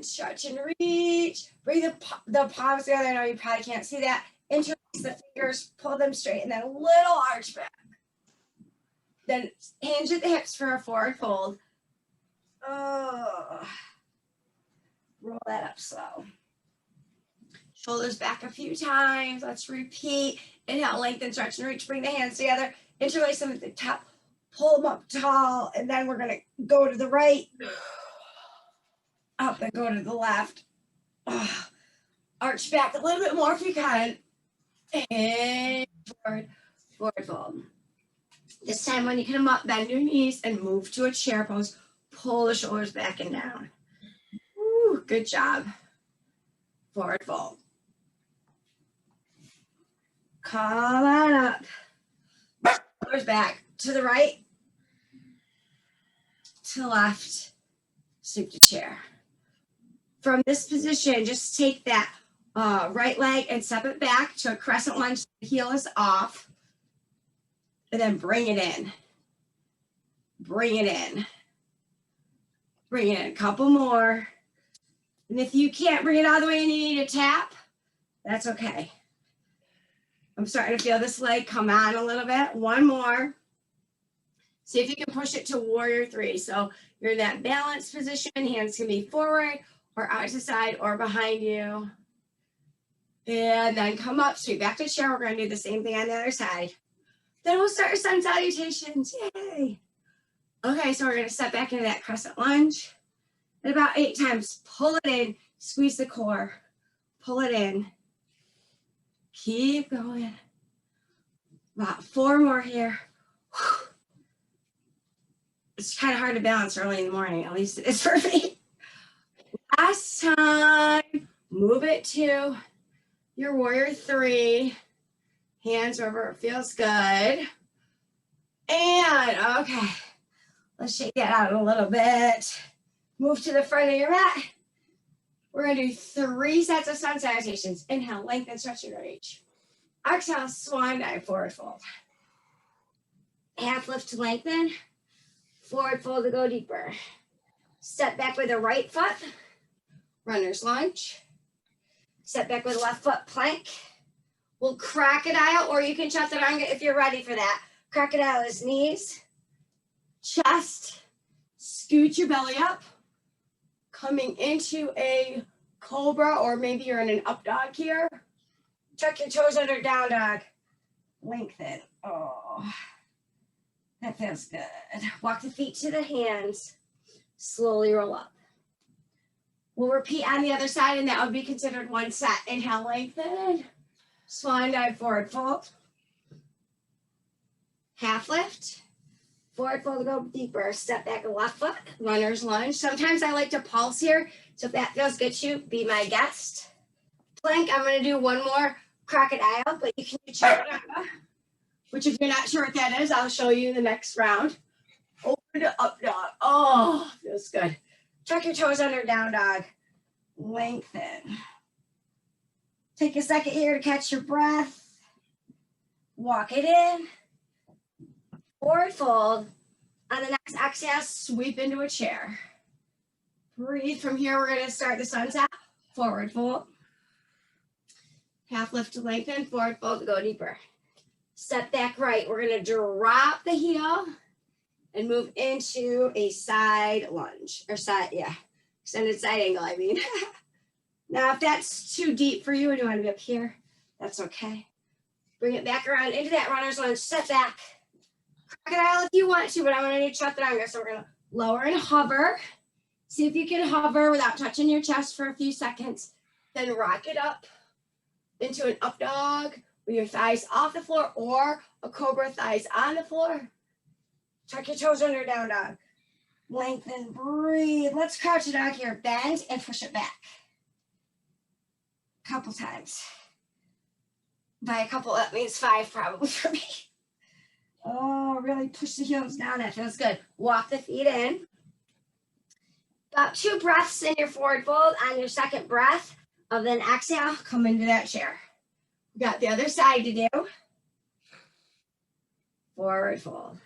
stretch and reach. Bring the palms together. I know you probably can't see that. Interlace the fingers, pull them straight, and then a little arch back. Then hinge at the hips for a forward fold. Oh. Roll that up slow. Shoulders back a few times. Let's repeat. Inhale, lengthen, stretch, and reach. Bring the hands together. Interlace them at the top. Pull them up tall. And then we're going to go to the right. Up and go to the left. Arch back a little bit more if you can. And forward fold. This time when you come up, bend your knees and move to a chair pose. Pull the shoulders back and down. Woo, good job. Forward fold. Come on up. Shoulders back to the right, to left, stoop to chair. From this position, just take that right leg and step it back to a crescent lunge. The heel is off. And then bring it in. Bring it in. Bring it in. A couple more. And if you can't bring it all the way and you need a tap, that's okay. I'm starting to feel this leg come on a little bit. One more. See if you can push it to warrior three. So you're in that balanced position. Hands can be forward or out to side or behind you. And then come up, straight back to chair. We're going to do the same thing on the other side. Then we'll start our sun salutations. Yay. Okay, so we're going to step back into that crescent lunge. And about 8 times, pull it in, squeeze the core. Pull it in. Keep going. About 4 more here. Whew. It's kind of hard to balance early in the morning. At least it is for me. Last time, move it to your warrior three. Hands wherever it feels good. And, okay, let's shake that out a little bit. Move to the front of your mat. We're going to do 3 sets of sun salutations. Inhale, lengthen, stretch, and reach. Exhale, swan dive, forward fold. Half lift to lengthen. Forward fold to go deeper. Step back with the right foot. Runner's lunge. Step back with the left foot, plank. We'll crocodile, or you can chaturanga if you're ready for that. Crocodile is knees, chest, scoot your belly up. Coming into a cobra, or maybe you're in an up dog here. Tuck your toes under down dog. Lengthen. Oh, that feels good. Walk the feet to the hands. Slowly roll up. We'll repeat on the other side, and that would be considered 1 set. Inhale, lengthen. Swan dive, forward fold. Half lift. Forward fold to go deeper. Step back and left foot. Runner's lunge. Sometimes I like to pulse here. So if that feels good to you, be my guest. Plank, I'm going to do 1 more crocodile, but you can do chaturanga, which if you're not sure what that is, I'll show you the next round. Over to up dog. Oh, feels good. Tuck your toes under down dog. Lengthen. Take a second here to catch your breath. Walk it in. Forward fold. On the next exhale, sweep into a chair. Breathe. From here, we're going to start the sunset. Forward fold. Half lift to lengthen. Forward fold to go deeper. Step back right. We're going to drop the heel and move into a side lunge. Or side, extended side angle, I mean. Now, if that's too deep for you and you want to be up here, that's okay. Bring it back around into that runner's lunge. Step back. Crocodile if you want to, but I want to do chaturanga. So we're going to lower and hover. See if you can hover without touching your chest for a few seconds. Then rock it up into an up dog with your thighs off the floor, or a cobra, thighs on the floor. Tuck your toes under down dog. Lengthen, breathe. Let's crouch it dog here. Bend and push it back. Couple times. By a couple, that means 5 probably for me. Oh, really push the heels down. That feels good. Walk the feet in. About 2 breaths in your forward fold. On your second breath of then exhale, come into that chair. We got the other side to do. Forward fold.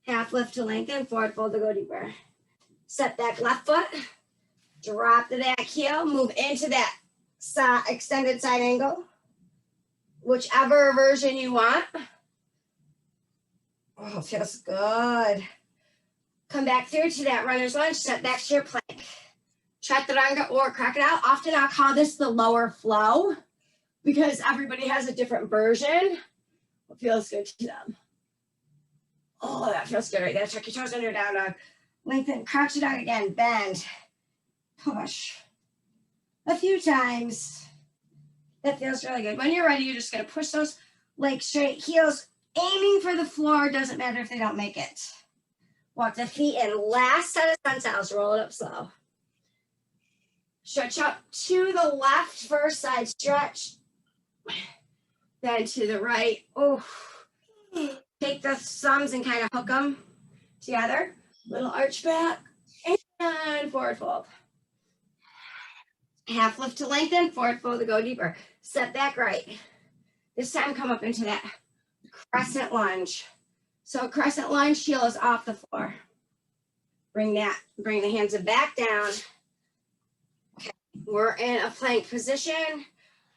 Half lift to lengthen. Forward fold to go deeper. Step back left foot. Drop the back heel, move into that extended side angle, whichever version you want. Oh, feels good. Come back through to that runner's lunge, step back to your plank. Chaturanga or crocodile. Often I'll call this the lower flow because everybody has a different version. What feels good to them. Oh, that feels good right there. Tuck your toes under, down dog. Lengthen, crouch it out again, bend, push. A few times. That feels really good. When you're ready, you're just gonna push those legs straight, heels aiming for the floor. Doesn't matter if they don't make it. Walk the feet in. Last set of sun sails. Roll it up slow. Stretch out to the left, first side stretch. Then to the right. Oh, take the thumbs and kind of hook them together. Little arch back and forward fold. Half lift to lengthen, forward fold to go deeper. Step back right. This time come up into that crescent lunge. So crescent lunge, heel is off the floor. Bring the hands back down. Okay. We're in a plank position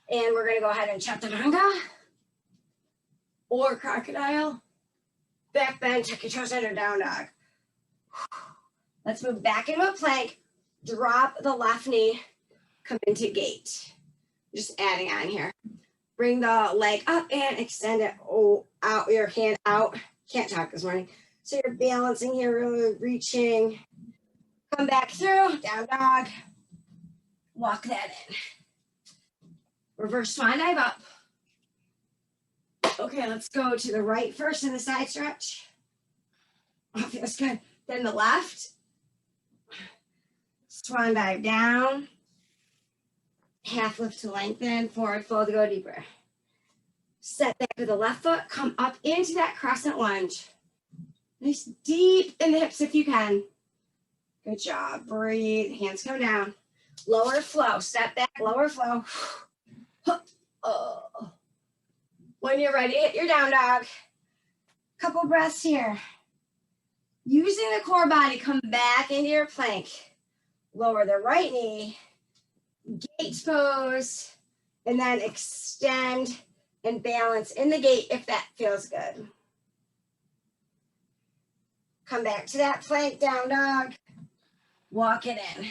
and we're gonna go ahead and chaturanga or crocodile. Back bend, tuck your toes under, down dog. Let's move back into a plank. Drop the left knee, come into gate. Just adding on here. Bring the leg up and extend it out, your hand out. Can't talk this morning. So you're balancing here, really reaching. Come back through, down dog. Walk that in. Reverse swan dive up. Okay, let's go to the right first in the side stretch. Oh, feels good. Then the left. Swan dive down. Half lift to lengthen, forward fold to go deeper. Step back to the left foot, come up into that crescent lunge. Nice deep in the hips if you can. Good job, breathe, hands come down. Lower flow, step back, lower flow. Oh. When you're ready, hit your down dog. Couple breaths here. Using the core body, come back into your plank. Lower the right knee. Gate pose, and then extend and balance in the gate if that feels good. Come back to that plank, down dog. Walk it in.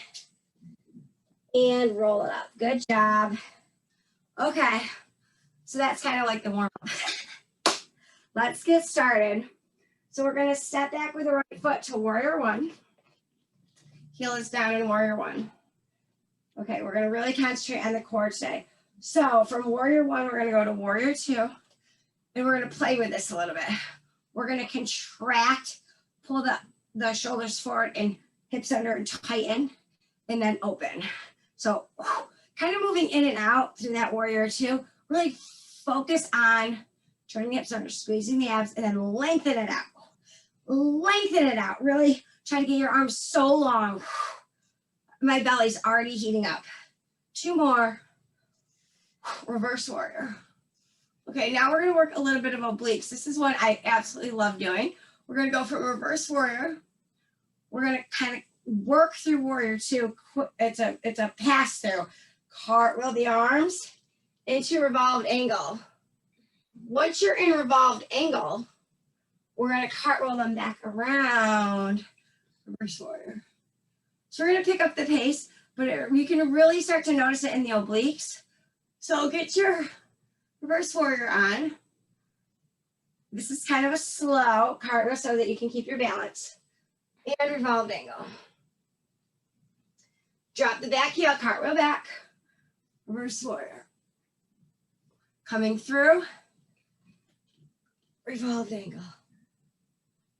And roll it up. Good job. Okay, so that's kind of like the warm-up. Let's get started. So we're going to step back with the right foot to warrior one. Heel is down in warrior one. Okay, we're gonna really concentrate on the core today. So from warrior one, we're gonna go to warrior two, and we're gonna play with this a little bit. We're gonna contract, pull the shoulders forward and hips under and tighten, and then open. So kind of moving in and out through that warrior two. Really focus on turning the hips under, squeezing the abs, and then lengthen it out. Lengthen it out. Really try to get your arms so long. My belly's already heating up. Two more. Reverse warrior. Okay, now we're going to work a little bit of obliques. This is what I absolutely love doing. We're going to go for reverse warrior. We're going to kind of work through warrior two. It's a pass through. Cartwheel the arms into revolved angle. Once you're in revolved angle, we're going to cartwheel them back around. Reverse warrior. So we're going to pick up the pace, but you can really start to notice it in the obliques. So get your reverse warrior on. This is kind of a slow cartwheel so that you can keep your balance. And revolved angle. Drop the back heel, cartwheel back. Reverse warrior. Coming through. Revolved angle.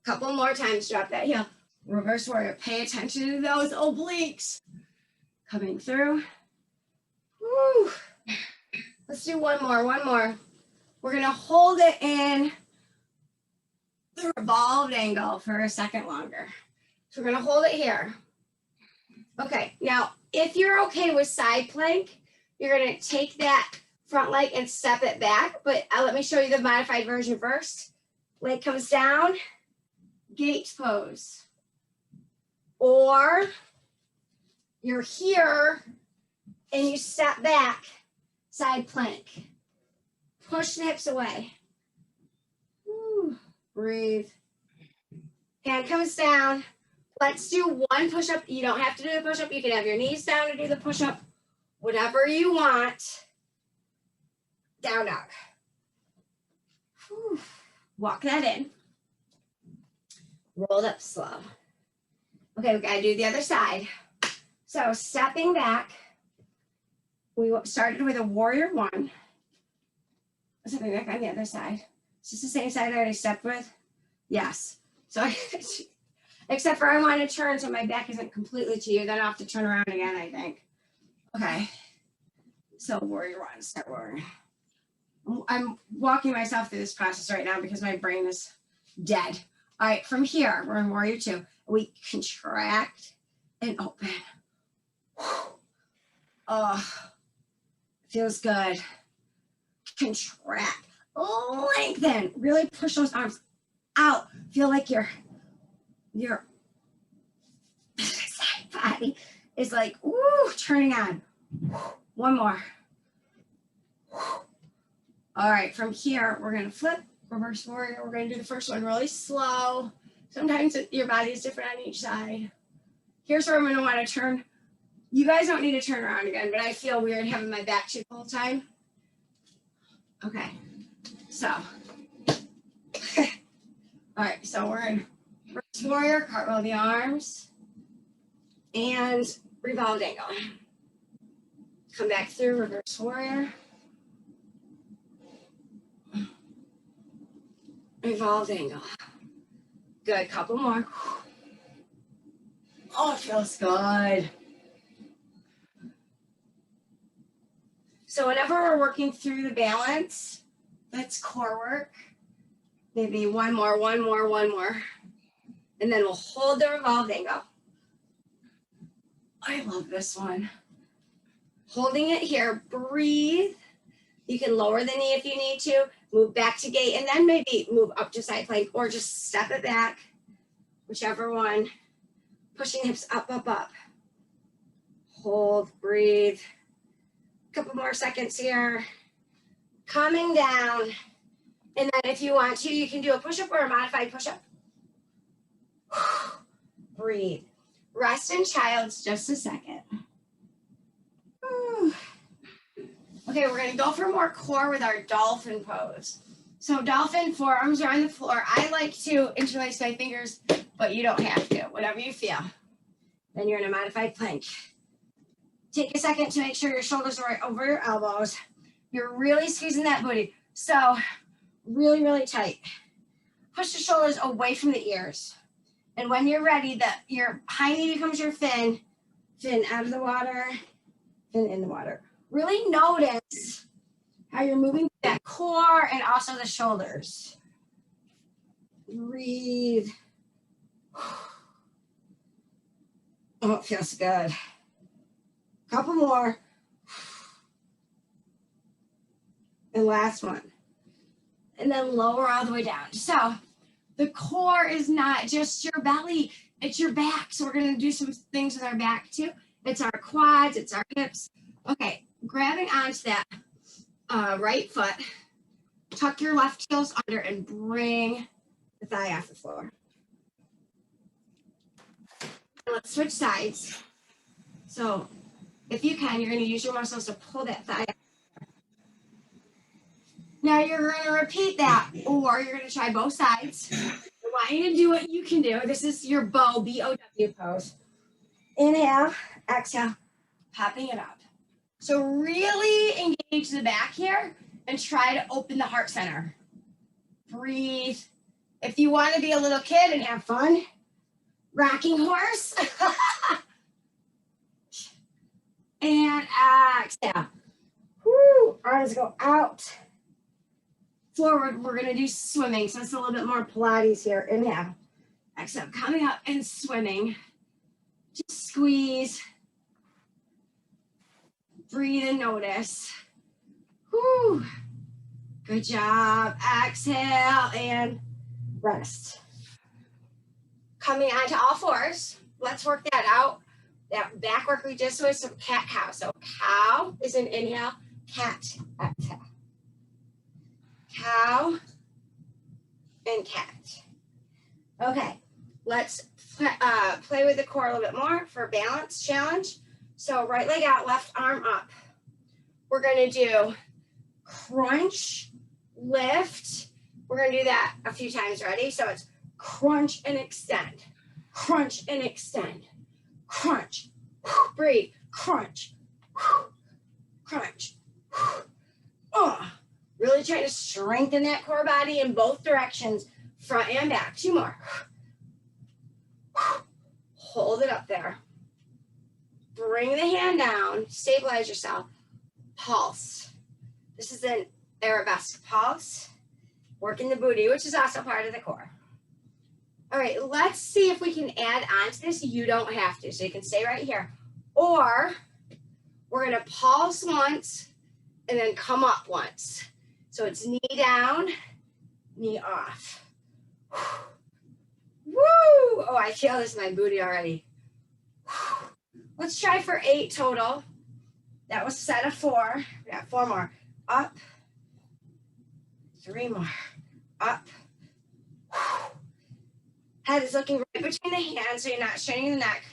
Couple more times, drop that heel. Reverse warrior, pay attention to those obliques. Coming through. Woo. Let's do one more. We're gonna hold it in the revolved angle for a second longer. So we're gonna hold it here. Okay, now if you're okay with side plank, you're gonna take that front leg and step it back, but let me show you the modified version first. Leg comes down, gate pose. Or you're here and you step back, side plank. Push the hips away. Whew. Breathe. Hand comes down. Let's do one push-up. You don't have to do the push-up. You can have your knees down to do the push-up. Whatever you want. Down dog. Whew. Walk that in. Roll it up slow. Okay, we gotta do the other side. So stepping back, we started with a warrior one. Stepping back on the other side. Is this the same side I already stepped with? Yes. So except for I want to turn so my back isn't completely to you. Then I'll have to turn around again, I think. Okay. So warrior one, step warrior. I'm walking myself through this process right now because my brain is dead. All right, from here, we're in warrior two. We contract and open. Oh, feels good. Contract, lengthen, really push those arms out. Feel like your side body is like, woo, turning on. One more. All right, from here, we're gonna flip, reverse warrior. We're gonna do the first one really slow. Sometimes your body is different on each side. Here's where I'm gonna wanna turn. You guys don't need to turn around again, but I feel weird having my back to the whole time. Okay, so. All right, so we're in reverse warrior, cartwheel the arms, and revolved angle. Come back through reverse warrior. Revolved angle. Good, couple more. Oh, it feels good. So whenever we're working through the balance, that's core work. Maybe one more. And then we'll hold the revolved angle. I love this one. Holding it here, breathe. You can lower the knee if you need to, move back to gate, and then maybe move up to side plank or just step it back, whichever one. Pushing hips up. Hold, breathe. Couple more seconds here. Coming down. And then if you want to, you can do a push-up or a modified push-up. Breathe. Rest in child's just a second. Okay, we're gonna go for more core with our dolphin pose. So dolphin, forearms are on the floor. I like to interlace my fingers, but you don't have to, whatever you feel. Then you're in a modified plank. Take a second to make sure your shoulders are right over your elbows. You're really squeezing that booty. So really, really tight. Push the shoulders away from the ears. And when you're ready, your high knee becomes your fin. Fin out of the water, fin in the water. Really notice how you're moving that core and also the shoulders. Breathe. Oh, it feels good. Couple more. And last one. And then lower all the way down. So the core is not just your belly, it's your back. So we're gonna do some things with our back too. It's our quads, it's our hips. Okay, grabbing onto that right foot, tuck your left heels under and bring the thigh off the floor. Let's switch sides. So if you can, you're gonna use your muscles to pull that thigh out. Now you're gonna repeat that, or you're gonna try both sides. I want you to do what you can do. This is your bow, B-O-W pose. Inhale, exhale, popping it up. So really engage the back here and try to open the heart center. Breathe. If you want to be a little kid and have fun, rocking horse. And exhale. Woo, arms go out. Forward, we're going to do swimming. So it's a little bit more Pilates here. Inhale. Exhale, coming up and swimming. Just squeeze. Breathe and notice. Whew. Good job. Exhale and rest. Coming onto all fours. Let's work that out. That back work we just was some cat cow. So cow is an inhale, cat exhale. Cow and cat. Okay, let's play with the core a little bit more for balance challenge. So right leg out, left arm up. We're gonna do crunch, lift. We're gonna do that a few times. Ready? So it's crunch and extend, crunch and extend, crunch, breathe, crunch, crunch. Really try to strengthen that core body in both directions, front and back. 2 more. Hold it up there. Bring the hand down, stabilize yourself. Pulse. This is an arabesque pulse. Working the booty, which is also part of the core. All right, let's see if we can add on to this. You don't have to, so you can stay right here. Or we're gonna pulse once and then come up once. So it's knee down, knee off. Woo! Oh, I feel this in my booty already. Let's try for 8 total. That was a set of 4. We got 4 more. Up. 3 more. Up. Head is looking right between the hands so you're not straining the neck.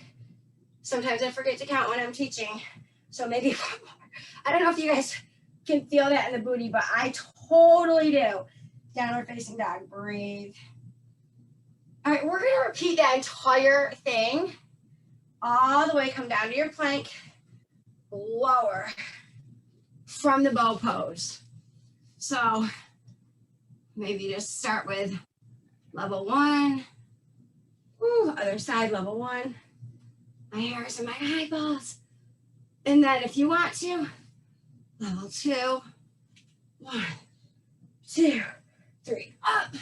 Sometimes I forget to count when I'm teaching. So maybe 4 more. I don't know if you guys can feel that in the booty, but I totally do. Downward facing dog. Breathe. All right, we're going to repeat that entire thing. All the way, come down to your plank. Lower from the bow pose. So maybe just start with level 1. Ooh, other side, level 1. My hairs and my eyeballs. And then if you want to, level 2. 1, 2, 3, up.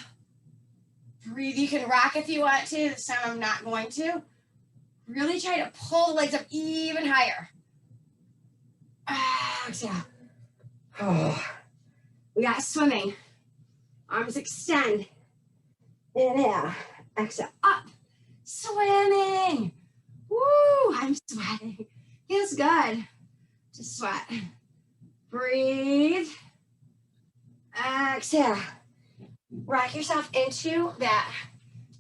Breathe. You can rock if you want to. This time I'm not going to. Really try to pull the legs up even higher. Exhale. Oh. We got swimming. Arms extend. Inhale. Exhale. Up. Swimming. Woo! I'm sweating. Feels good to sweat. Breathe. Exhale. Rock yourself into that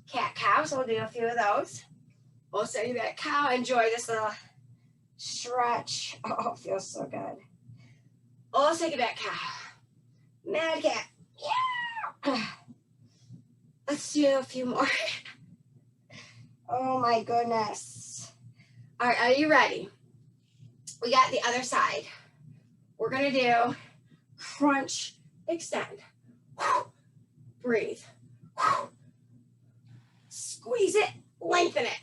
cat cow. So we'll do a few of those. We'll send you that cow. Enjoy this little stretch. Oh, it feels so good. We'll take it back cow. Mad cat. Yeah. Let's do a few more. Oh my goodness. All right, are you ready? We got the other side. We're gonna do crunch, extend. Breathe. Squeeze it, lengthen it.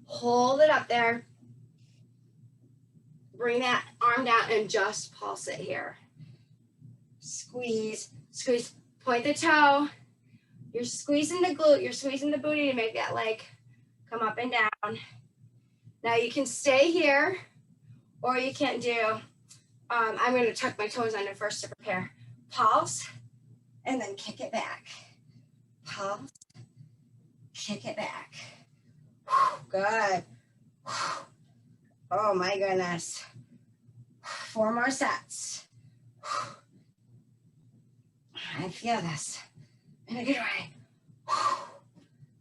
Hold it up there. Bring that arm down and just pulse it here. Squeeze, squeeze, point the toe. You're squeezing the glute, you're squeezing the booty to make that leg come up and down. Now you can stay here, or you can do, I'm gonna tuck my toes under first to prepare. Pulse, and then kick it back. Pulse, kick it back. Good. Oh my goodness. 4 more sets. I feel this in a good way.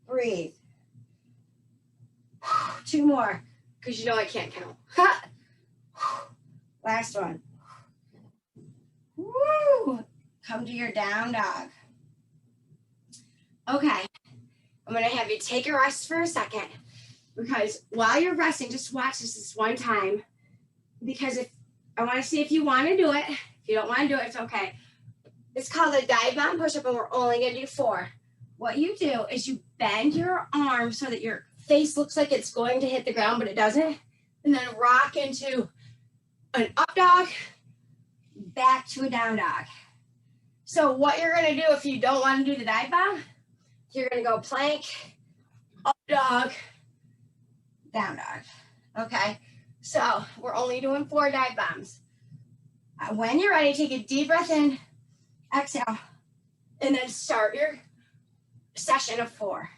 Breathe. 2 more, because you know I can't count. Last one. Woo! Come to your down dog. Okay, I'm gonna have you take a rest for a second, because while you're resting, just watch this one time, because if I want to see if you want to do it. If you don't want to do it, it's okay. It's called a dive bomb push-up, and we're only gonna do 4. What you do is you bend your arm so that your face looks like it's going to hit the ground, but it doesn't, and then rock into an up dog, back to a down dog. So what you're gonna do if you don't want to do the dive bomb, you're gonna go plank, up dog, down dog. Okay, so we're only doing 4 dive bombs. When you're ready, take a deep breath in, exhale, And then start your session of 4.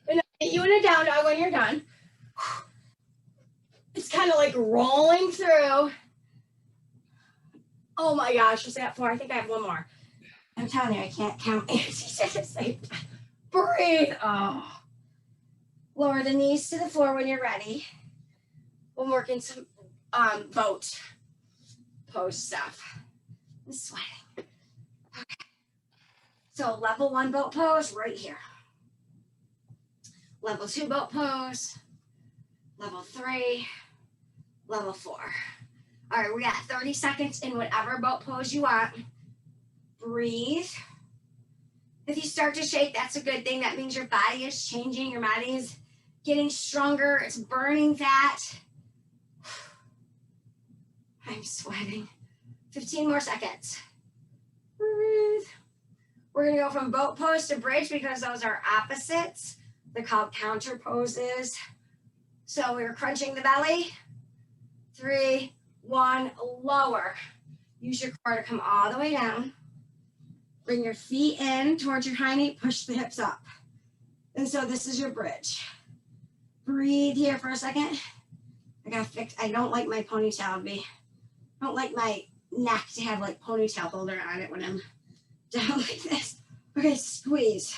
And I'll get you in a down dog when you're done. It's kind of like rolling through. Oh my gosh, is that 4? I think I have one more. I'm telling you, I can't count. Breathe. Oh. Lower the knees to the floor when you're ready. We'll work in some boat pose stuff. I'm sweating. Okay. So level 1 boat pose right here. Level 2 boat pose. Level 3. Level 4. All right, we got 30 seconds in whatever boat pose you want. Breathe. If you start to shake, that's a good thing. That means your body is changing. Your body is getting stronger. It's burning fat. I'm sweating. 15 more seconds. Breathe. We're going to go from boat pose to bridge because those are opposites. They're called counter poses. So we're crunching the belly. 3, 1, lower. Use your core to come all the way down. Bring your feet in towards your high knee, push the hips up. And so this is your bridge. Breathe here for a second. I don't like my ponytail to be, I don't like my neck to have like ponytail holder on it when I'm down like this. Okay, squeeze.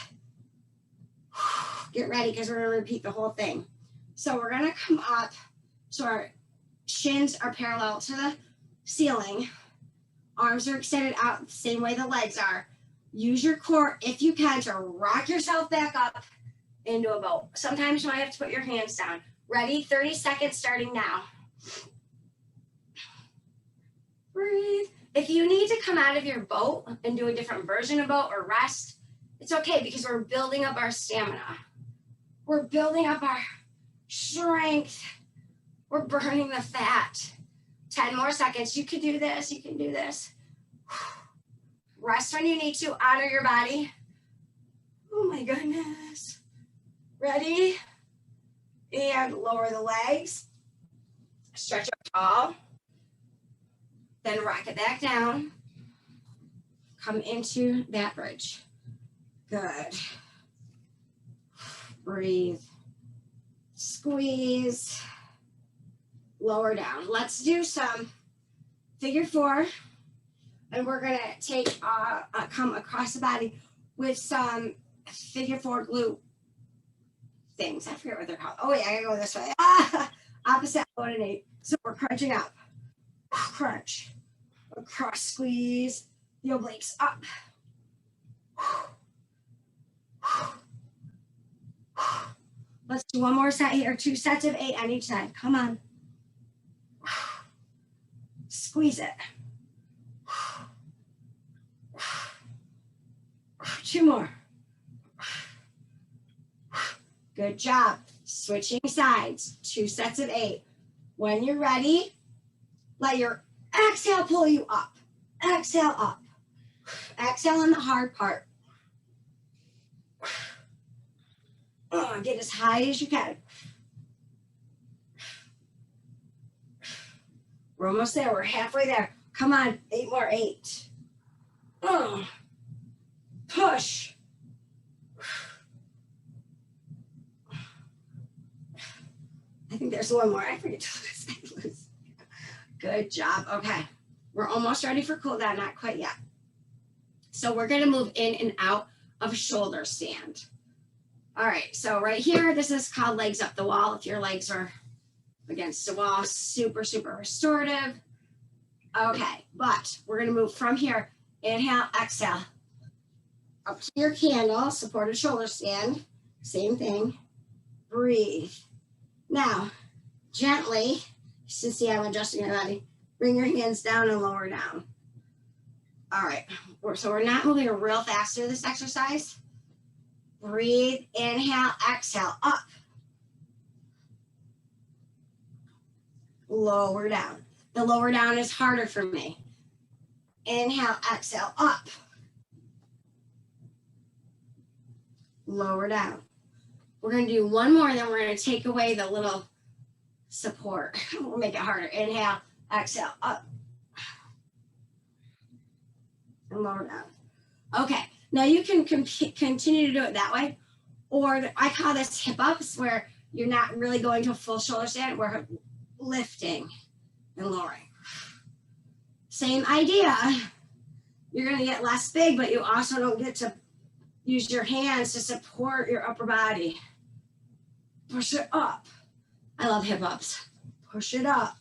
Get ready because we're gonna repeat the whole thing. So we're gonna come up so our shins are parallel to the ceiling. Arms are extended out the same way the legs are. Use your core, if you can, to rock yourself back up into a boat. Sometimes you might have to put your hands down. Ready? 30 seconds starting now. Breathe. If you need to come out of your boat and do a different version of boat or rest, it's okay because we're building up our stamina. We're building up our strength. We're burning the fat. 10 more seconds. You can do this. You can do this. Rest when you need to. Honor your body. Oh my goodness. Ready? And lower the legs. Stretch up tall. Then rock it back down. Come into that bridge. Good. Breathe. Squeeze. Lower down. Let's do some figure 4. And we're going to take, come across the body with some figure 4 glute things. I forget what they're called. Oh, wait, I got to go this way. Opposite coordinate. So we're crunching up. Crunch. Across, squeeze. The obliques up. Let's do one more set here. 2 sets of 8 on each side. Come on. Squeeze it. 2 more. Good job. Switching sides. 2 sets of 8. When you're ready, let your exhale pull you up. Exhale up. Exhale on the hard part. Get as high as you can. We're almost there. We're halfway there. Come on. 8 more. 8. Push. I think there's one more. I forget to lose. Good job. Okay. We're almost ready for cool down. Not quite yet. So we're going to move in and out of shoulder stand. All right. So right here, this is called legs up the wall. If your legs are against the wall, super, super restorative. Okay. But we're going to move from here. Inhale, exhale. Up to your candle, supported shoulder stand. Same thing. Breathe. Now, gently, to see I'm adjusting your body, bring your hands down and lower down. All right. So we're not moving real fast through this exercise. Breathe. Inhale, exhale, up. Lower down. The lower down is harder for me. Inhale, exhale, up. Lower down. We're going to do one more, then we're going to take away the little support. We'll make it harder. Inhale, exhale, up. and lower down. Okay, now you can continue to do it that way, or I call this hip ups, where you're not really going to a full shoulder stand, we're lifting and lowering. Same idea. You're gonna get less big, but you also don't get to use your hands to support your upper body. Push it up. I love hip ups. Push it up.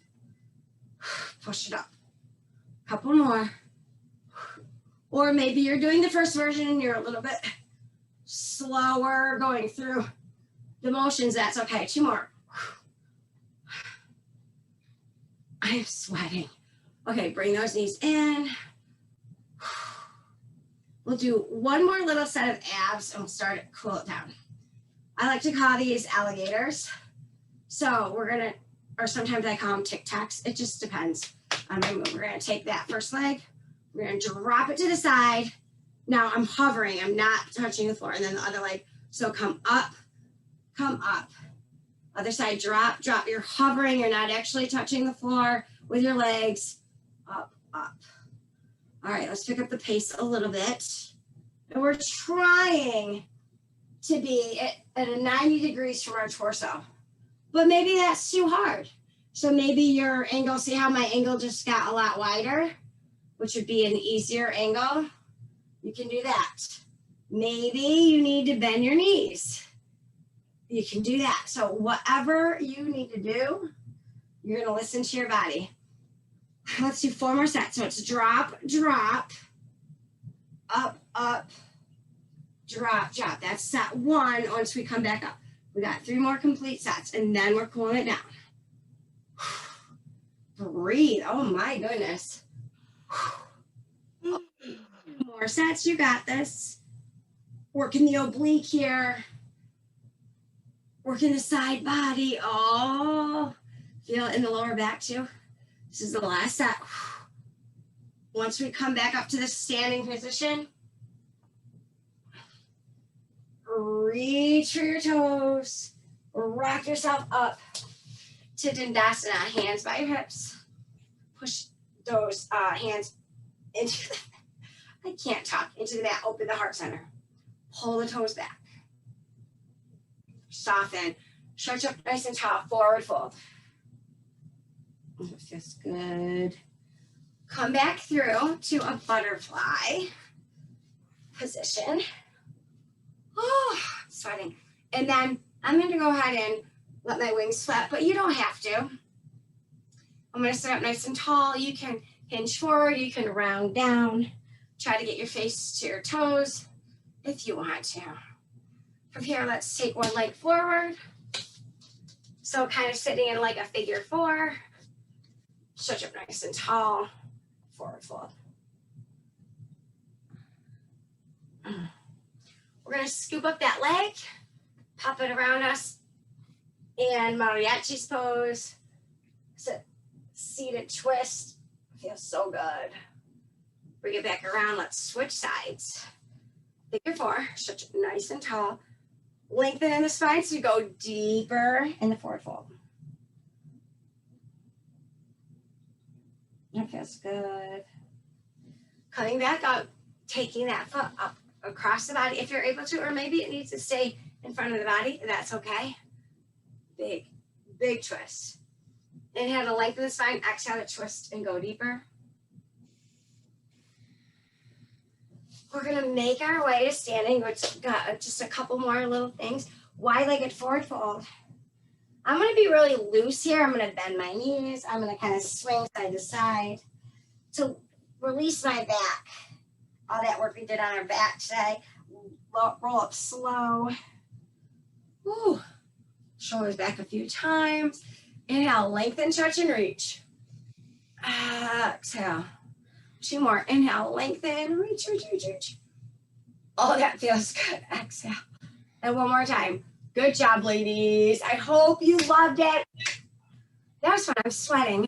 Push it up. Couple more. Or maybe you're doing the first version and you're a little bit slower going through the motions. That's okay. 2 more. I am sweating. Okay, bring those knees in. We'll do 1 more little set of abs and we'll start to cool it down. I like to call these alligators. So we're gonna, or sometimes I call them Tic Tacs. It just depends on my move. We're gonna take that first leg. We're gonna drop it to the side. Now I'm hovering, I'm not touching the floor. And then the other leg. So come up, come up. Other side, drop, drop. You're hovering, you're not actually touching the floor with your legs. Up, up. All right, let's pick up the pace a little bit. And we're trying to be at a 90 degrees from our torso. But maybe that's too hard. So maybe your angle, see how my angle just got a lot wider, which would be an easier angle. You can do that. Maybe you need to bend your knees. You can do that. So whatever you need to do, you're gonna listen to your body. Let's do 4 more sets. So it's drop, drop, up, up, drop, drop. That's set 1 once we come back up. We got 3 more complete sets and then we're cooling it down. Breathe. Oh my goodness. More sets. You got this. Working the oblique here. Working the side body. Oh, feel it in the lower back too. This is the last set. Once we come back up to the standing position, reach for your toes, rock yourself up to Dandasana, hands by your hips. Push those hands into, I can't talk, into the mat, open the heart center. Pull the toes back. Soften, stretch up nice and tall, forward fold. That feels good. Come back through to a butterfly position. Oh, I'm sweating. And then I'm going to go ahead and let my wings flap, but you don't have to. I'm going to sit up nice and tall. You can hinge forward. You can round down. Try to get your face to your toes if you want to. From here, let's take 1 leg forward. So kind of sitting in like a figure 4. Stretch up nice and tall. Forward fold. We're going to scoop up that leg, pop it around us, and mariachi's pose. Sit, seated twist. Feels so good. Bring it back around. Let's switch sides. Figure 4. Stretch nice and tall. Lengthen in the spine so you go deeper in the forward fold. That feels good. Coming back up, taking that foot up across the body if you're able to, or maybe it needs to stay in front of the body. That's okay. Big, big twist. Inhale to lengthen the spine, exhale to twist and go deeper. We're gonna make our way to standing, which got just a couple more little things. Wide-legged forward fold. I'm gonna be really loose here. I'm gonna bend my knees. I'm gonna kind of swing side to side to release my back. All that work we did on our back today. Roll up slow. Woo. Shoulders back a few times. Inhale, lengthen, stretch, and reach. Exhale. 2 more. Inhale, lengthen, reach, reach, reach, reach. Oh, that feels good. Exhale. And 1 more time. Good job, ladies. I hope you loved it. That was fun. I'm sweating.